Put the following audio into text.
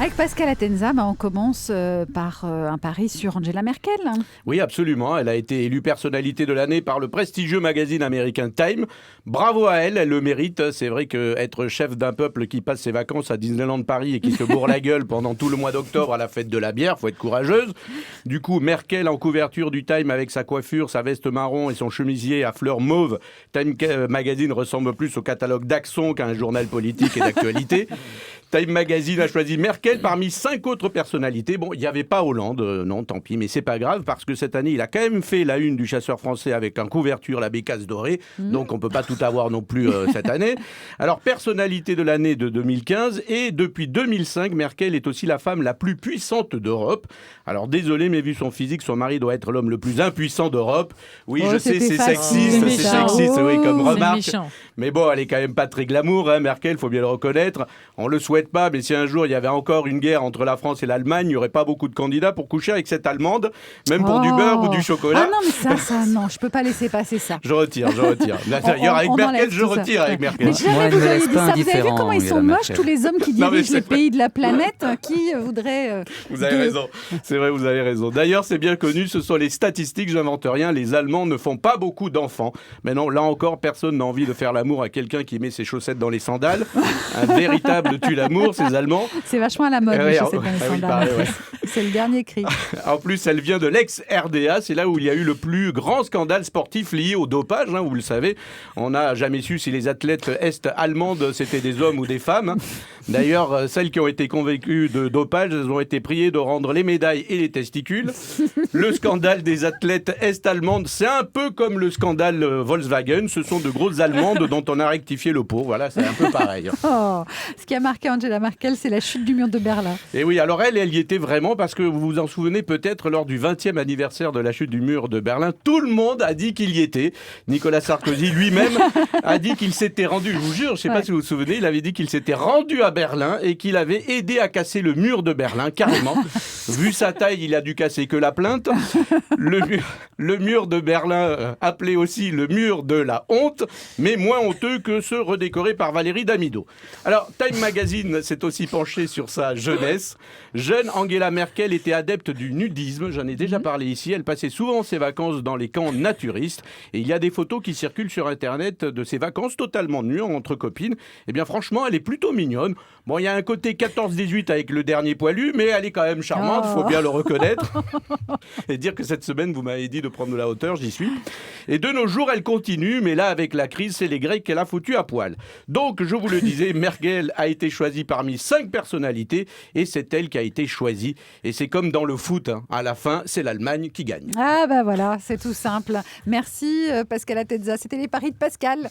Avec Pascal Atenza, on commence par un pari sur Angela Merkel. Oui, absolument. Elle a été élue personnalité de l'année par le prestigieux magazine américain Time. Bravo à elle, elle le mérite. C'est vrai qu'être chef d'un peuple qui passe ses vacances à Disneyland Paris et qui se bourre la gueule pendant tout le mois d'octobre à la fête de la bière, faut être courageuse. Du coup, Merkel en couverture du Time avec sa coiffure, sa veste marron et son chemisier à fleurs mauve. Time Magazine ressemble plus au catalogue d'Axon qu'à un journal politique et d'actualité. Time Magazine a choisi Merkel parmi 5 autres personnalités. Bon, il n'y avait pas Hollande, non, tant pis, mais c'est pas grave parce que cette année, il a quand même fait la une du Chasseur français avec en couverture la bécasse dorée. Donc, on peut pas tout avoir non plus cette année. Alors, personnalité de l'année de 2015 et depuis 2005, Merkel est aussi la femme la plus puissante d'Europe. Alors, désolé, mais vu son physique, son mari doit être l'homme le plus impuissant d'Europe. Oui, je sais, c'est sexiste, oui, comme remarque. Mais bon, elle est quand même pas très glamour, hein, Merkel, faut bien le reconnaître. On le souhaite pas, mais si un jour il y avait encore une guerre entre la France et l'Allemagne, il n'y aurait pas beaucoup de candidats pour coucher avec cette Allemande, même pour du beurre ou du chocolat. Ah non, mais ça, non, je peux pas laisser passer ça. Je retire. D'ailleurs, avec Merkel, je retire avec Merkel. Mais jamais vous avez dit ça. Vous avez vu comment ils sont moches, tous les hommes qui dirigent les pays de la planète, qui voudraient... Vous avez raison. C'est vrai, vous avez raison. D'ailleurs, c'est bien connu, ce sont les statistiques, j'invente rien. Les Allemands ne font pas beaucoup d'enfants. Mais non, là encore, personne n'a envie de faire l'amour à quelqu'un qui met ses chaussettes dans les sandales. Un véritable tue-l'amour, ces Allemands. C'est vachement à la mode, les chaussettes dans les sandales. Pareil, ouais. C'est le dernier cri. En plus, elle vient de l'ex-RDA. C'est là où il y a eu le plus grand scandale sportif lié au dopage. Vous le savez, on n'a jamais su si les athlètes est-allemandes, c'était des hommes ou des femmes. D'ailleurs, celles qui ont été convaincues de dopage, elles ont été priées de rendre les médailles et les testicules. Le scandale des athlètes est-allemandes, c'est un peu comme le scandale Volkswagen. Ce sont de grosses Allemandes dont on a rectifié le pot. Voilà, c'est un peu pareil. Oh, ce qui a marqué Angela Merkel, c'est la chute du mur de Berlin. Et oui, alors elle y était vraiment parce que vous vous en souvenez peut-être lors du 20e anniversaire de la chute du mur de Berlin, tout le monde a dit qu'il y était. Nicolas Sarkozy lui-même a dit qu'il s'était rendu, je vous jure, je ne sais pas si vous vous souvenez, il avait dit qu'il s'était rendu à Berlin et qu'il avait aidé à casser le mur de Berlin, carrément. Vu sa taille, il a dû casser que la plainte. Le mur de Berlin, appelé aussi le mur de la honte, mais moins honteux que ceux redécorés par Valérie Damido. Alors, Time Magazine s'est aussi penché sur sa jeunesse. Jeune, Angela Merkel était adepte du nudisme, j'en ai déjà parlé ici. Elle passait souvent ses vacances dans les camps naturistes. Et il y a des photos qui circulent sur Internet de ses vacances totalement nues entre copines. Eh bien, franchement, elle est plutôt mignonne. Bon, il y a un côté 14-18 avec le dernier poilu, mais elle est quand même charmante, faut bien le reconnaître. Et dire que cette semaine, vous m'avez dit de prendre de la hauteur, j'y suis. Et de nos jours, elle continue, mais là, avec la crise, c'est les Grecs qu'elle a foutu à poil. Donc, je vous le disais, Merkel a été choisie parmi 5 personnalités, et c'est elle qui a été choisie. Et c'est comme dans le foot, hein. À la fin, c'est l'Allemagne qui gagne. Ah bah voilà, c'est tout simple. Merci Pascal Atenza, c'était les paris de Pascal.